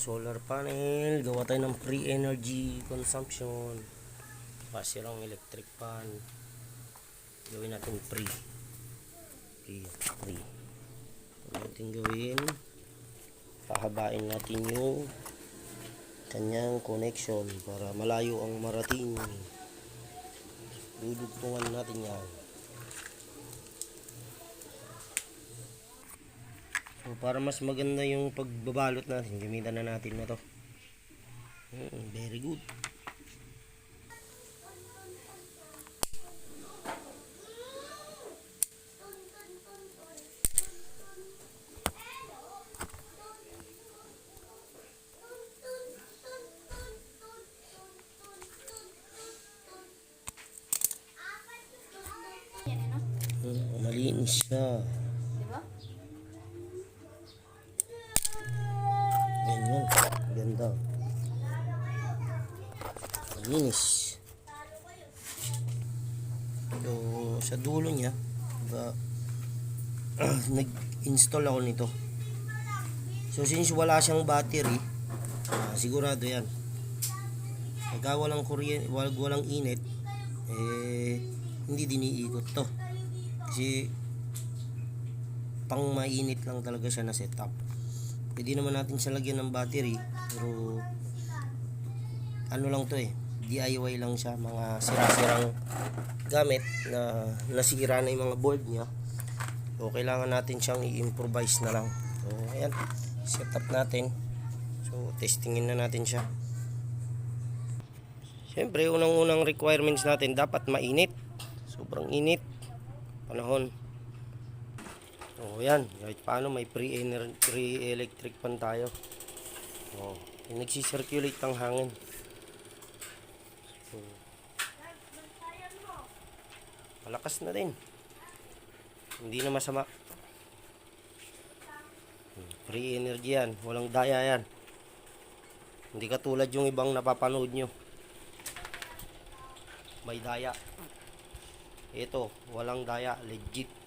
solar panel, gawa tayo ng free energy consumption. Pasirang electric fan, gawin natin free. Ito natin gawin, pahabain natin yung kanyang connection para malayo ang marating. Dudugtungan natin yan. So, para mas maganda yung pagbabalot natin, gamitan na natin na to. Very good. Malinis siya. Ganyan, ganda. Malinis. So, sa dulo niya, nag-install ako nito. So, since wala siyang battery, sigurado yan. Pagka walang kuryente, walang init, hindi diniikot to. Kasi, pang mainit lang talaga siya na setup. Pwede naman natin siya lagyan ng battery, pero ano lang to DIY lang siya, mga sira-sirang gamit na nasira na yung mga board niya. So kailangan natin siyang i-improvise na lang. So ayan, setup natin. So testingin na natin siya. Siyempre unang-unang requirements natin, dapat mainit. Sobrang init panahon. So yan, kahit paano may free electric fan tayo. Nagsisirculate ang hangin. So, malakas na din, hindi na masama. Free energy yan, walang daya yan. Hindi katulad yung ibang napapanood nyo, may daya. Ito walang daya, legit.